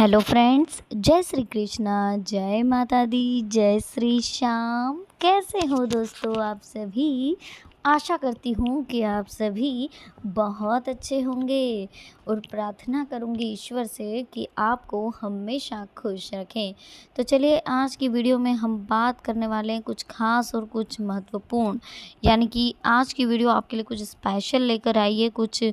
Hello friends, जय श्री कृष्णा, जय माता दी, जय श्री श्याम। कैसे हो दोस्तों आप सभी। आशा करती हूँ कि आप सभी बहुत अच्छे होंगे और प्रार्थना करूँगी ईश्वर से कि आपको हमेशा खुश रखें। तो चलिए आज की वीडियो में हम बात करने वाले हैं कुछ खास और कुछ महत्वपूर्ण, यानी कि आज की वीडियो आपके लिए कुछ स्पेशल लेकर आई है, कुछ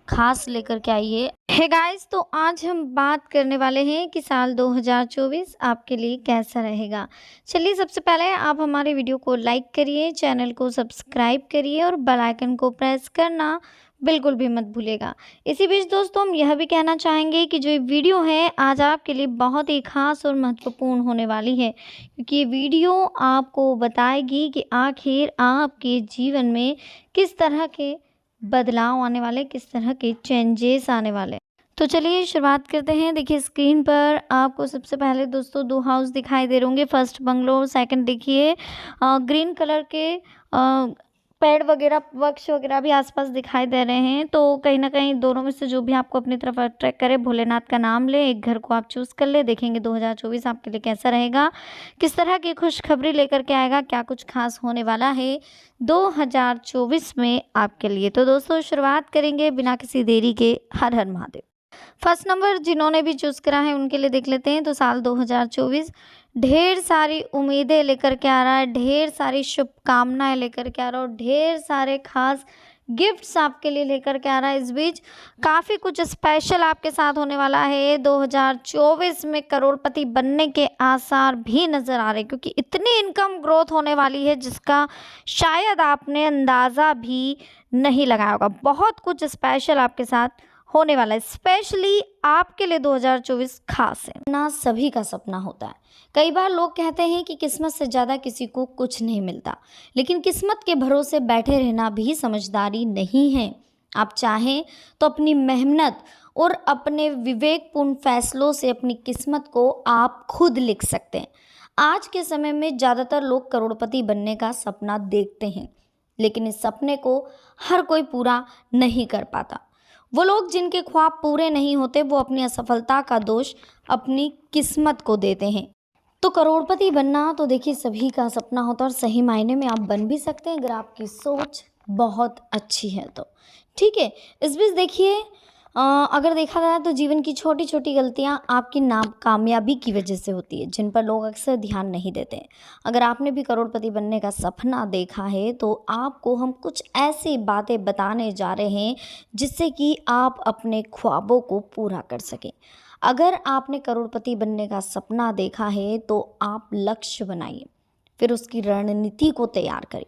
खास लेकर के आई है। हे गाइस, तो आज हम बात करने वाले हैं कि साल 2024 आपके लिए कैसा रहेगा। चलिए सबसे पहले आप हमारे वीडियो को लाइक करिए, चैनल को सब्सक्राइब करिए और बेल आइकन को प्रेस करना बिल्कुल भी मत भूलिएगा। इसी बीच दोस्तों हम यह भी कहना चाहेंगे कि जो ये वीडियो है आज आपके लिए बहुत ही खास और महत्वपूर्ण होने वाली है, क्योंकि ये वीडियो आपको बताएगी कि आखिर आपके जीवन में किस तरह के बदलाव आने वाले, किस तरह के चेंजेस आने वाले। तो चलिए शुरुआत करते हैं। देखिए स्क्रीन पर आपको सबसे पहले दोस्तों दो हाउस दिखाई दे रहे होंगे, फर्स्ट बंगलो, सेकंड देखिए ग्रीन कलर के पेड़ वगैरह, वृक्ष वगैरह भी आसपास दिखाई दे रहे हैं। तो कहीं ना कहीं दोनों में से जो भी आपको अपनी तरफ अट्रैक्ट करे, भोलेनाथ का नाम ले, एक घर को आप चूज़ कर ले। देखेंगे 2024 आपके लिए कैसा रहेगा, किस तरह की खुशखबरी लेकर के आएगा, क्या कुछ खास होने वाला है 2024 में आपके लिए। तो दोस्तों शुरुआत करेंगे बिना किसी देरी के। हर हर महादेव। फर्स्ट नंबर जिन्होंने भी चूज़ करा है उनके लिए देख लेते हैं। तो साल 2024 ढेर सारी उम्मीदें लेकर के आ रहा है, ढेर सारी शुभकामनाएं लेकर के आ रहा है और ढेर सारे खास गिफ्ट्स आपके लिए लेकर के आ रहा है। इस बीच काफ़ी कुछ स्पेशल आपके साथ होने वाला है। 2024 में करोड़पति बनने के आसार भी नज़र आ रहे हैं, क्योंकि इतनी इनकम ग्रोथ होने वाली है जिसका शायद आपने अंदाज़ा भी नहीं लगाया होगा। बहुत कुछ स्पेशल आपके साथ होने वाला है, स्पेशली आपके लिए 2024 खास है ना। सभी का सपना होता है। कई बार लोग कहते हैं कि किस्मत से ज़्यादा किसी को कुछ नहीं मिलता, लेकिन किस्मत के भरोसे बैठे रहना भी समझदारी नहीं है। आप चाहें तो अपनी मेहनत और अपने विवेकपूर्ण फैसलों से अपनी किस्मत को आप खुद लिख सकते हैं। आज के समय में ज़्यादातर लोग करोड़पति बनने का सपना देखते हैं, लेकिन इस सपने को हर कोई पूरा नहीं कर पाता। वो लोग जिनके ख्वाब पूरे नहीं होते वो अपनी असफलता का दोष अपनी किस्मत को देते हैं। तो करोड़पति बनना तो देखिए सभी का सपना होता है और सही मायने में आप बन भी सकते हैं अगर आपकी सोच बहुत अच्छी है तो। ठीक है, इस बीच देखिए अगर देखा जाए तो जीवन की छोटी छोटी गलतियां आपकी कामयाबी की वजह से होती है, जिन पर लोग अक्सर ध्यान नहीं देते हैं। अगर आपने भी करोड़पति बनने का सपना देखा है तो आपको हम कुछ ऐसी बातें बताने जा रहे हैं जिससे कि आप अपने ख्वाबों को पूरा कर सकें। अगर आपने करोड़पति बनने का सपना देखा है तो आप लक्ष्य बनाइए, फिर उसकी रणनीति को तैयार करें।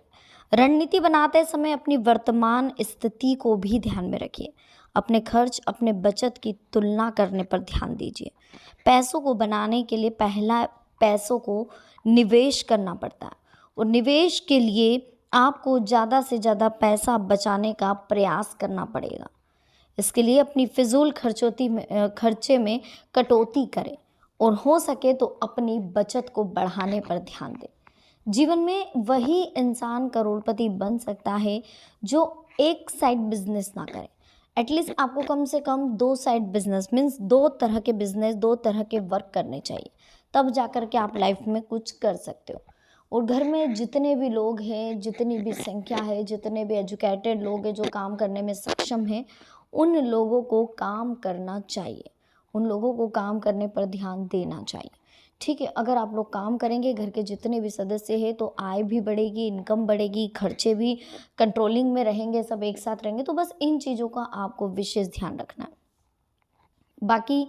रणनीति बनाते समय अपनी वर्तमान स्थिति को भी ध्यान में रखिए। अपने खर्च, अपने बचत की तुलना करने पर ध्यान दीजिए। पैसों को बनाने के लिए पहला पैसों को निवेश करना पड़ता है और निवेश के लिए आपको ज़्यादा से ज़्यादा पैसा बचाने का प्रयास करना पड़ेगा। इसके लिए अपनी फिजूल खर्चे में कटौती करें और हो सके तो अपनी बचत को बढ़ाने पर ध्यान दें। जीवन में वही इंसान करोड़पति बन सकता है जो एक साइड बिजनेस ना करे। एटलीस्ट आपको कम से कम 2 साइड बिजनेस, मीन्स 2 तरह के बिजनेस, 2 तरह के वर्क करने चाहिए, तब जाकर के आप लाइफ में कुछ कर सकते हो। और घर में जितने भी लोग हैं, जितनी भी संख्या है, जितने भी एजुकेटेड लोग हैं जो काम करने में सक्षम हैं, उन लोगों को काम करना चाहिए, उन लोगों को काम करने पर ध्यान देना चाहिए। ठीक है, अगर आप लोग काम करेंगे, घर के जितने भी सदस्य हैं, तो आय भी बढ़ेगी, इनकम बढ़ेगी, खर्चे भी कंट्रोलिंग में रहेंगे, सब एक साथ रहेंगे। तो बस इन चीज़ों का आपको विशेष ध्यान रखना है। बाकी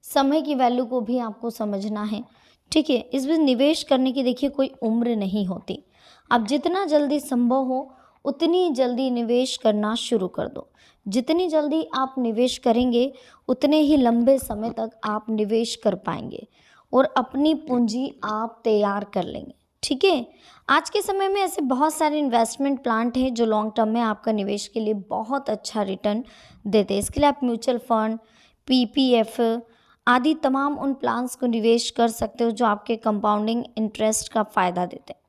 समय की वैल्यू को भी आपको समझना है। ठीक है, इस बीच निवेश करने की देखिए कोई उम्र नहीं होती। आप जितना जल्दी संभव हो उतनी जल्दी निवेश करना शुरू कर दो। जितनी जल्दी आप निवेश करेंगे उतने ही लंबे समय तक आप निवेश कर पाएंगे और अपनी पूंजी आप तैयार कर लेंगे। ठीक है, आज के समय में ऐसे बहुत सारे इन्वेस्टमेंट प्लान हैं जो लॉन्ग टर्म में आपका निवेश के लिए बहुत अच्छा रिटर्न देते हैं। इसके लिए आप म्यूचुअल फंड, पीपीएफ आदि तमाम उन प्लान्स को निवेश कर सकते हो जो आपके कंपाउंडिंग इंटरेस्ट का फ़ायदा देते हैं।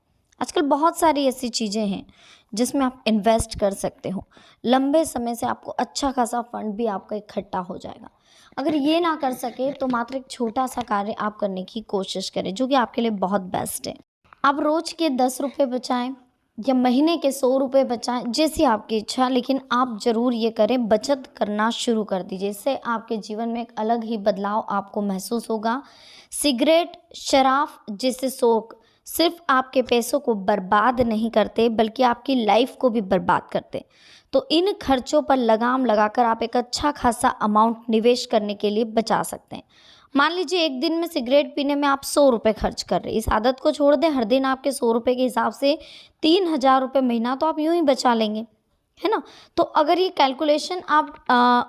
आजकल बहुत सारी ऐसी चीज़ें हैं जिसमें आप इन्वेस्ट कर सकते हो। लंबे समय से आपको अच्छा खासा फंड भी आपका इकट्ठा हो जाएगा। अगर ये ना कर सके तो मात्र एक छोटा-सा कार्य आप करने की कोशिश करें, जो कि आपके लिए बहुत बेस्ट है। आप रोज़ के 10 रुपए बचाएँ या महीने के 100 रुपए बचाएँ, जैसी आपकी इच्छा, लेकिन आप ज़रूर ये करें, बचत करना शुरू कर दीजिए। इससे आपके जीवन में एक अलग ही बदलाव आपको महसूस होगा। सिगरेट, शराब जैसे शौक सिर्फ़ आपके पैसों को बर्बाद नहीं करते, बल्कि आपकी लाइफ़ को भी बर्बाद करते। तो इन खर्चों पर लगाम लगाकर आप एक अच्छा खासा अमाउंट निवेश करने के लिए बचा सकते हैं। मान लीजिए एक दिन में सिगरेट पीने में आप 100 रुपए खर्च कर रहे हैं, इस आदत को छोड़ दें, हर दिन आपके 100 रुपए के हिसाब से 3000 रुपए महीना तो आप यूँ ही बचा लेंगे, है ना? तो अगर ये कैलकुलेशन आप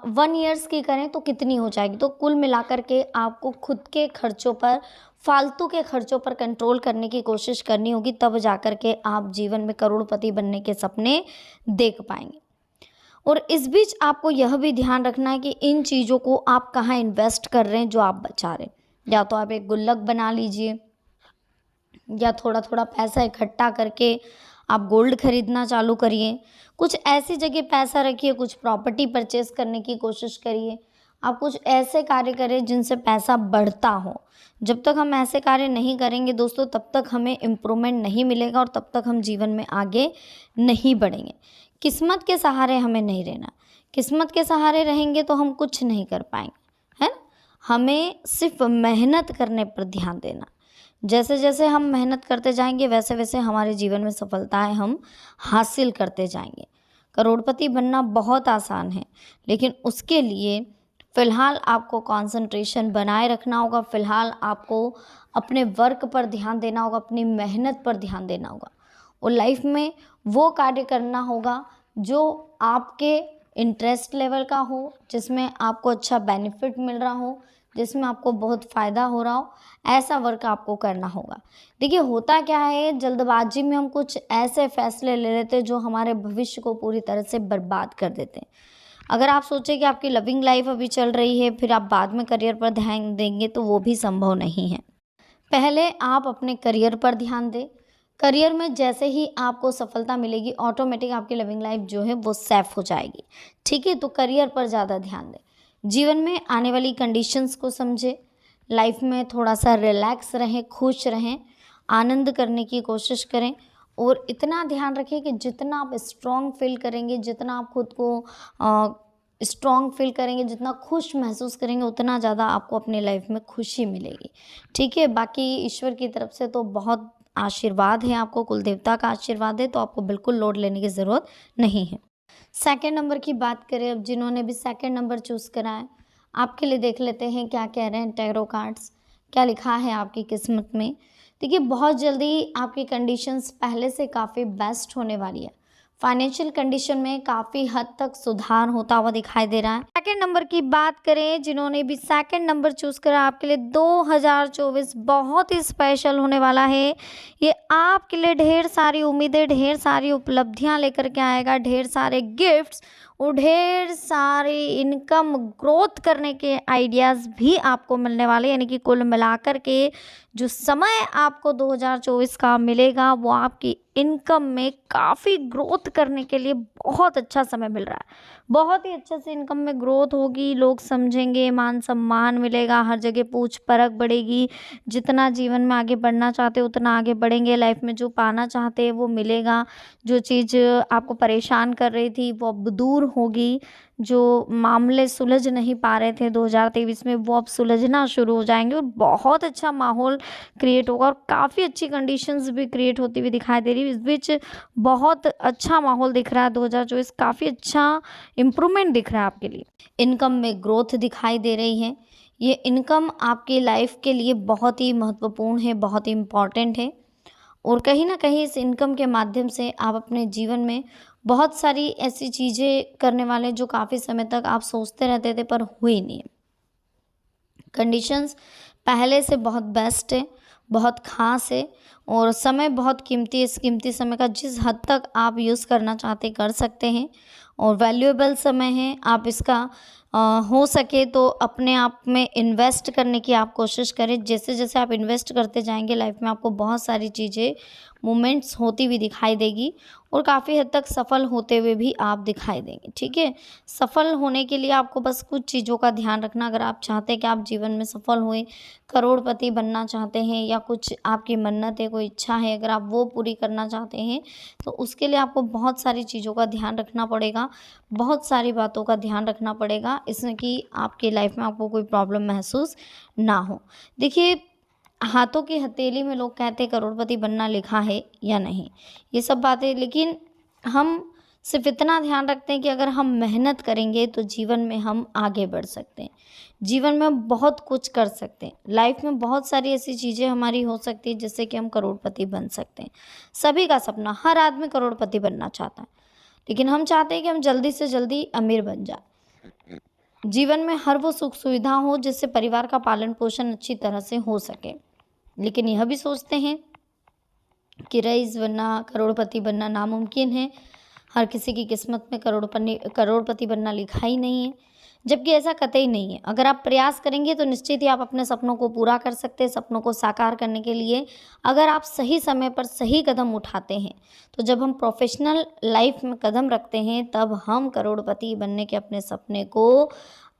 1 ईयर्स की करें तो कितनी हो जाएगी? तो कुल मिलाकर के आपको खुद के खर्चों पर, फालतू के खर्चों पर कंट्रोल करने की कोशिश करनी होगी, तब जाकर के आप जीवन में करोड़पति बनने के सपने देख पाएँगे। और इस बीच आपको यह भी ध्यान रखना है कि इन चीज़ों को आप कहाँ इन्वेस्ट कर रहे हैं जो आप बचा रहे हैं। या तो आप एक गुल्लक बना लीजिए, या थोड़ा-थोड़ा पैसा इकट्ठा करके आप गोल्ड खरीदना चालू करिए। कुछ ऐसी जगह पैसा रखिए, कुछ प्रॉपर्टी परचेज़ करने की कोशिश करिए। आप कुछ ऐसे कार्य करें जिनसे पैसा बढ़ता हो। जब तक हम ऐसे कार्य नहीं करेंगे दोस्तों, तब तक हमें इम्प्रूवमेंट नहीं मिलेगा और तब तक हम जीवन में आगे नहीं बढ़ेंगे। किस्मत के सहारे हमें नहीं रहना। किस्मत के सहारे रहेंगे तो हम कुछ नहीं कर पाएँगे, है ना? हमें सिर्फ़ मेहनत करने पर ध्यान देना। जैसे-जैसे हम मेहनत करते जाएँगे, वैसे-वैसे हमारे जीवन में सफलताएँ हम हासिल करते जाएँगे। करोड़पति बनना बहुत आसान है, लेकिन उसके लिए फ़िलहाल आपको कंसंट्रेशन बनाए रखना होगा, फ़िलहाल आपको अपने वर्क पर ध्यान देना होगा, अपनी मेहनत पर ध्यान देना होगा और लाइफ़ में वो कार्य करना होगा जो आपके इंटरेस्ट लेवल का हो, जिसमें आपको अच्छा बेनिफिट मिल रहा हो, जिसमें आपको बहुत फ़ायदा हो रहा हो, ऐसा वर्क आपको करना होगा। देखिए होता क्या है, जल्दबाजी में हम कुछ ऐसे फ़ैसले ले लेते हैं जो हमारे भविष्य को पूरी तरह से बर्बाद कर देते हैं। अगर आप सोचें कि आपकी लविंग लाइफ़ अभी चल रही है, फिर आप बाद में करियर पर ध्यान देंगे, तो वो भी संभव नहीं है। पहले आप अपने करियर पर ध्यान दें। करियर में जैसे ही आपको सफलता मिलेगी, ऑटोमेटिक आपकी लविंग लाइफ जो है वो सेफ हो जाएगी। ठीक है, तो करियर पर ज़्यादा ध्यान दें। जीवन में आने वाली कंडीशंस को समझें, लाइफ में थोड़ा सा रिलैक्स रहें, खुश रहें, आनंद करने की कोशिश करें और इतना ध्यान रखें कि जितना आप स्ट्रॉन्ग फील करेंगे, जितना आप खुद को स्ट्रॉन्ग फील करेंगे, जितना खुश महसूस करेंगे, उतना ज़्यादा आपको अपनी लाइफ में खुशी मिलेगी। ठीक है, बाकी ईश्वर की तरफ से तो बहुत आशीर्वाद है, आपको कुल देवता का आशीर्वाद है, तो आपको बिल्कुल लोड लेने की ज़रूरत नहीं है। सेकंड नंबर की बात करें, अब जिन्होंने भी सेकंड नंबर चूज़ करा है, आपके लिए देख लेते हैं क्या कह रहे हैं टैरो कार्ड्स, क्या लिखा है आपकी किस्मत में। देखिए बहुत जल्दी आपकी कंडीशंस पहले से काफ़ी बेस्ट होने वाली है। फाइनेंशियल कंडीशन में काफ़ी हद तक सुधार होता हुआ दिखाई दे रहा है। सेकंड नंबर की बात करें, जिन्होंने भी सेकंड नंबर चूज़ करा, आपके लिए 2024 बहुत ही स्पेशल होने वाला है। ये आपके लिए ढेर सारी उम्मीदें, ढेर सारी उपलब्धियां लेकर के आएगा, ढेर सारे गिफ्ट्स और ढेर सारी इनकम ग्रोथ करने के आइडियाज़ भी आपको मिलने वाले, यानी कि कुल मिलाकर के जो समय आपको 2024 का मिलेगा वो आपकी इनकम में काफ़ी ग्रोथ करने के लिए बहुत अच्छा समय मिल रहा है। बहुत ही अच्छे से इनकम में ग्रोथ होगी, लोग समझेंगे, मान सम्मान मिलेगा, हर जगह पूछ परख बढ़ेगी। जितना जीवन में आगे बढ़ना चाहते हो उतना आगे बढ़ेंगे, लाइफ में जो पाना चाहते हैं वो मिलेगा, जो चीज़ आपको परेशान कर रही थी वो अब दूर होगी, जो मामले सुलझ नहीं पा रहे थे 2023 में वो अब सुलझना शुरू हो जाएंगे और बहुत अच्छा माहौल क्रिएट होगा और काफ़ी अच्छी कंडीशंस भी क्रिएट होती हुई दिखाई दे रही है। इस बीच बहुत अच्छा माहौल दिख रहा है, 2024 काफ़ी अच्छा इम्प्रूवमेंट दिख रहा है आपके लिए। इनकम में ग्रोथ दिखाई दे रही है। ये इनकम आपकी लाइफ के लिए बहुत ही महत्वपूर्ण है, बहुत ही इम्पॉर्टेंट है और कहीं ना कहीं इस इनकम के माध्यम से आप अपने जीवन में बहुत सारी ऐसी चीज़ें करने वाले हैं जो काफ़ी समय तक आप सोचते रहते थे पर हुई नहीं है। कंडीशंस पहले से बहुत बेस्ट है, बहुत ख़ास है और समय बहुत कीमती है। इस कीमती समय का जिस हद तक आप यूज़ करना चाहते कर सकते हैं और वैल्यूएबल समय है। आप इसका हो सके तो अपने आप में इन्वेस्ट करने की आप कोशिश करें। जैसे जैसे आप इन्वेस्ट करते जाएंगे लाइफ में आपको बहुत सारी चीज़ें मोमेंट्स होती हुई दिखाई देगी और काफ़ी हद तक सफल होते हुए भी आप दिखाई देंगे। ठीक है, सफल होने के लिए आपको बस कुछ चीज़ों का ध्यान रखना। अगर आप चाहते हैं कि आप जीवन में सफल हुए, करोड़पति बनना चाहते हैं या कुछ आपकी मन्नत है, कोई इच्छा है, अगर आप वो पूरी करना चाहते हैं तो उसके लिए आपको बहुत सारी चीज़ों का ध्यान रखना पड़ेगा, बहुत सारी बातों का ध्यान रखना पड़ेगा, इसमें कि आपकी लाइफ में आपको कोई प्रॉब्लम महसूस ना हो। देखिए, हाथों की हथेली में लोग कहते हैं करोड़पति बनना लिखा है या नहीं, ये सब बातें, लेकिन हम सिर्फ इतना ध्यान रखते हैं कि अगर हम मेहनत करेंगे तो जीवन में हम आगे बढ़ सकते हैं, जीवन में हम बहुत कुछ कर सकते हैं। लाइफ में बहुत सारी ऐसी चीज़ें हमारी हो सकती है जिससे कि हम करोड़पति बन सकते हैं। सभी का सपना, हर आदमी करोड़पति बनना चाहता है, लेकिन हम चाहते हैं कि हम जल्दी से जल्दी अमीर बन जाए। जीवन में हर वो सुख सुविधा हो जिससे परिवार का पालन पोषण अच्छी तरह से हो सके, लेकिन यह भी सोचते हैं कि रईस बनना, करोड़पति बनना नामुमकिन है। हर किसी की किस्मत में करोड़पति बनना लिखा ही नहीं है, जबकि ऐसा कतई नहीं है। अगर आप प्रयास करेंगे तो निश्चित ही आप अपने सपनों को पूरा कर सकते हैं। सपनों को साकार करने के लिए अगर आप सही समय पर सही कदम उठाते हैं, तो जब हम प्रोफेशनल लाइफ में कदम रखते हैं तब हम करोड़पति बनने के अपने सपने को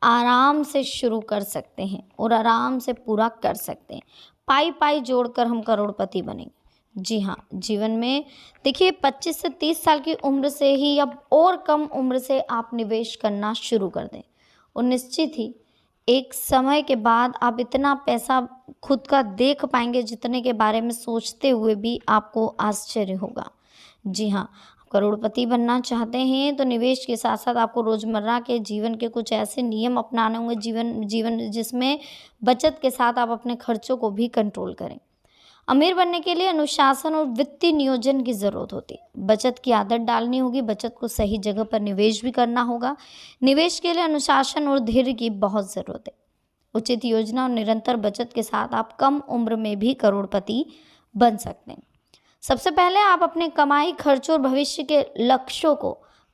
आराम से शुरू कर सकते हैं और आराम से पूरा कर सकते हैं। पाई पाई जोड़कर हम करोड़पति बनेंगे। जी हाँ, जीवन में देखिए 25 से 30 साल की उम्र से ही या और कम उम्र से आप निवेश करना शुरू कर दें और निश्चित ही एक समय के बाद आप इतना पैसा खुद का देख पाएंगे जितने के बारे में सोचते हुए भी आपको आश्चर्य होगा। जी हाँ, करोड़पति बनना चाहते हैं तो निवेश के साथ साथ आपको रोज़मर्रा के जीवन के कुछ ऐसे नियम अपनाने होंगे, जीवन जिसमें बचत के साथ आप अपने खर्चों को भी कंट्रोल करें। अमीर बनने के लिए अनुशासन और वित्तीय नियोजन की ज़रूरत होती है। बचत की आदत डालनी होगी, बचत को सही जगह पर निवेश भी करना होगा। निवेश के लिए अनुशासन और धैर्य की बहुत ज़रूरत है। उचित योजना और निरंतर बचत के साथ आप कम उम्र में भी करोड़पति बन सकते हैं। सबसे पहले आप अपने कमाई, खर्चों और भविष्य के लक्ष्यों को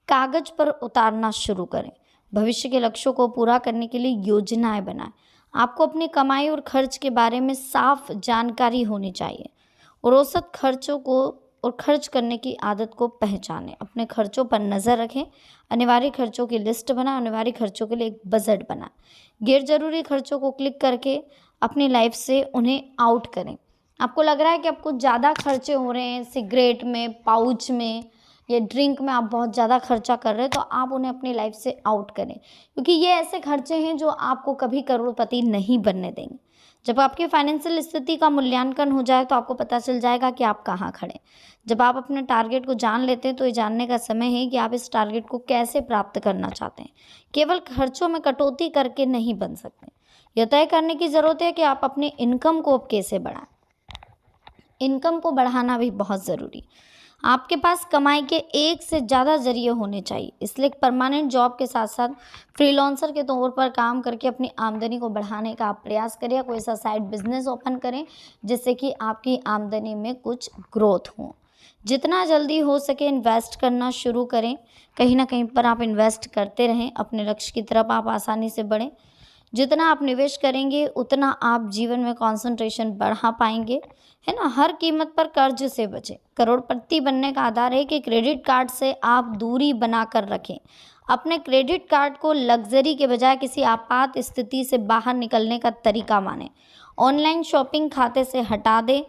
कागज पर उतारना शुरू करें। भविष्य के लक्ष्यों को पूरा करने के लिए योजनाएं बनाएं। आपको अपनी कमाई और खर्च के बारे में साफ जानकारी होनी चाहिए और औसत खर्चों को और खर्च करने की आदत को पहचानें। अपने खर्चों पर नज़र रखें। अनिवार्य खर्चों की लिस्ट बनाएं, अनिवार्य खर्चों के लिए एक बजट बनाएं। गैर जरूरी खर्चों को क्लिक करके अपनी लाइफ से उन्हें आउट करें। आपको लग रहा है कि आपको ज़्यादा खर्चे हो रहे हैं, सिगरेट में, पाउच में या ड्रिंक में आप बहुत ज़्यादा खर्चा कर रहे हैं, तो आप उन्हें अपनी लाइफ से आउट करें, क्योंकि ये ऐसे खर्चे हैं जो आपको कभी करोड़पति नहीं बनने देंगे। जब आपकी फाइनेंशियल स्थिति का मूल्यांकन हो जाए तो आपको पता चल जाएगा कि आप कहाँ खड़े। जब आप अपने टारगेट को जान लेते हैं तो ये जानने का समय है कि आप इस टारगेट को कैसे प्राप्त करना चाहते हैं। केवल खर्चों में कटौती करके नहीं बन सकते। यह तय करने की ज़रूरत है कि आप अपनी इनकम को अब कैसे बढ़ाएं। इनकम को बढ़ाना भी बहुत ज़रूरी। आपके पास कमाई के एक से ज़्यादा जरिए होने चाहिए, इसलिए परमानेंट जॉब के साथ साथ फ्रीलांसर के तौर पर काम करके अपनी आमदनी को बढ़ाने का आप प्रयास करें। कोई सा साइड बिजनेस ओपन करें जिससे कि आपकी आमदनी में कुछ ग्रोथ हो। जितना जल्दी हो सके इन्वेस्ट करना शुरू करें। कहीं ना कहीं पर आप इन्वेस्ट करते रहें, अपने लक्ष्य की तरफ आप आसानी से बढ़ें। जितना आप निवेश करेंगे उतना आप जीवन में कंसंट्रेशन बढ़ा पाएंगे, है ना। हर कीमत पर कर्ज से बचें। करोड़पति बनने का आधार है कि क्रेडिट कार्ड से आप दूरी बनाकर रखें। अपने क्रेडिट कार्ड को लग्जरी के बजाय किसी आपात स्थिति से बाहर निकलने का तरीका मानें। ऑनलाइन शॉपिंग खाते से हटा दें।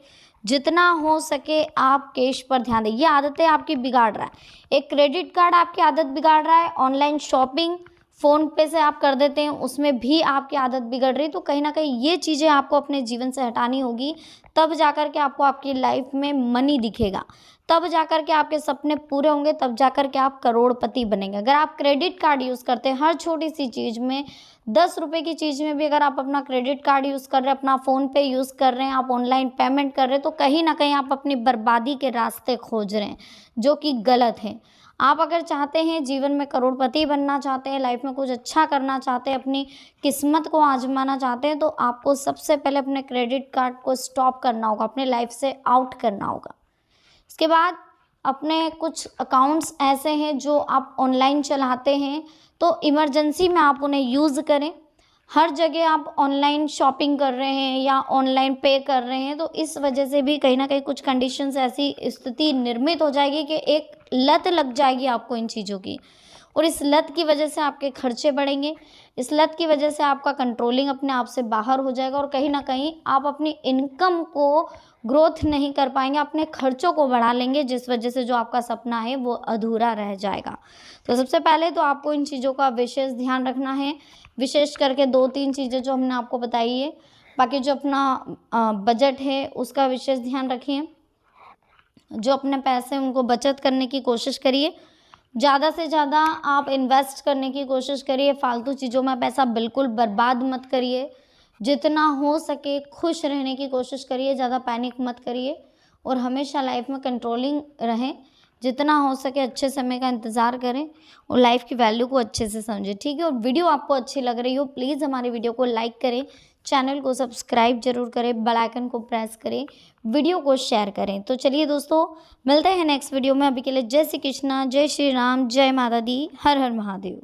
जितना हो सके आप कैश पर ध्यान दें। ये आदतें आपकी बिगाड़ रहा है। एक क्रेडिट कार्ड आपकी आदत बिगाड़ रहा है, ऑनलाइन शॉपिंग फ़ोन पे से आप कर देते हैं, उसमें भी आपकी आदत बिगड़ रही। तो कहीं ना कहीं ये चीज़ें आपको अपने जीवन से हटानी होगी, तब जाकर के आपको आपकी लाइफ में मनी दिखेगा, तब जाकर के आपके सपने पूरे होंगे, तब जाकर के आप करोड़पति बनेंगे। अगर आप क्रेडिट कार्ड यूज़ करते हैं हर छोटी सी चीज़ में, 10 रुपये की चीज़ में भी अगर आप अपना क्रेडिट कार्ड यूज़ कर रहे हैं, अपना फ़ोन पे यूज़ कर रहे हैं, आप ऑनलाइन पेमेंट कर रहे हैं, तो कहीं ना कहीं आप अपनी बर्बादी के रास्ते खोज रहे हैं, जो कि गलत है। आप अगर चाहते हैं जीवन में करोड़पति बनना चाहते हैं, लाइफ में कुछ अच्छा करना चाहते हैं, अपनी किस्मत को आजमाना चाहते हैं, तो आपको सबसे पहले अपने क्रेडिट कार्ड को स्टॉप करना होगा, अपने लाइफ से आउट करना होगा। इसके बाद अपने कुछ अकाउंट्स ऐसे हैं जो आप ऑनलाइन चलाते हैं, तो इमरजेंसी में आप उन्हें यूज़ करें। हर जगह आप ऑनलाइन शॉपिंग कर रहे हैं या ऑनलाइन पे कर रहे हैं, तो इस वजह से भी कहीं न कहीं कुछ कंडीशंस ऐसी स्थिति निर्मित हो जाएगी कि एक लत लग जाएगी आपको इन चीज़ों की, और इस लत की वजह से आपके खर्चे बढ़ेंगे। इस लत की वजह से आपका कंट्रोलिंग अपने आप से बाहर हो जाएगा और कहीं न कहीं आप अपनी इनकम को ग्रोथ नहीं कर पाएँगे, अपने खर्चों को बढ़ा लेंगे, जिस वजह से जो आपका सपना है वो अधूरा रह जाएगा। तो सबसे पहले तो आपको इन चीज़ों का विशेष ध्यान रखना है, विशेष करके 2-3 चीज़ें जो हमने आपको बताई है। बाकी जो अपना बजट है उसका विशेष ध्यान रखिए। जो अपने पैसे हैं उनको बचत करने की कोशिश करिए। ज़्यादा से ज़्यादा आप इन्वेस्ट करने की कोशिश करिए, फालतू चीज़ों में पैसा बिल्कुल बर्बाद मत करिए। जितना हो सके खुश रहने की कोशिश करिए, ज़्यादा पैनिक मत करिए और हमेशा लाइफ में कंट्रोलिंग रहें। जितना हो सके अच्छे समय का इंतज़ार करें और लाइफ की वैल्यू को अच्छे से समझें, ठीक है? और वीडियो आपको अच्छी लग रही हो, प्लीज़ हमारी वीडियो को लाइक करें, चैनल को सब्सक्राइब ज़रूर करें, बेल आइकन को प्रेस करें, वीडियो को शेयर करें। तो चलिए दोस्तों, मिलते हैं नेक्स्ट वीडियो में। अभी के लिए जय श्री कृष्णा, जय श्री राम, जय माता दी, हर हर महादेव।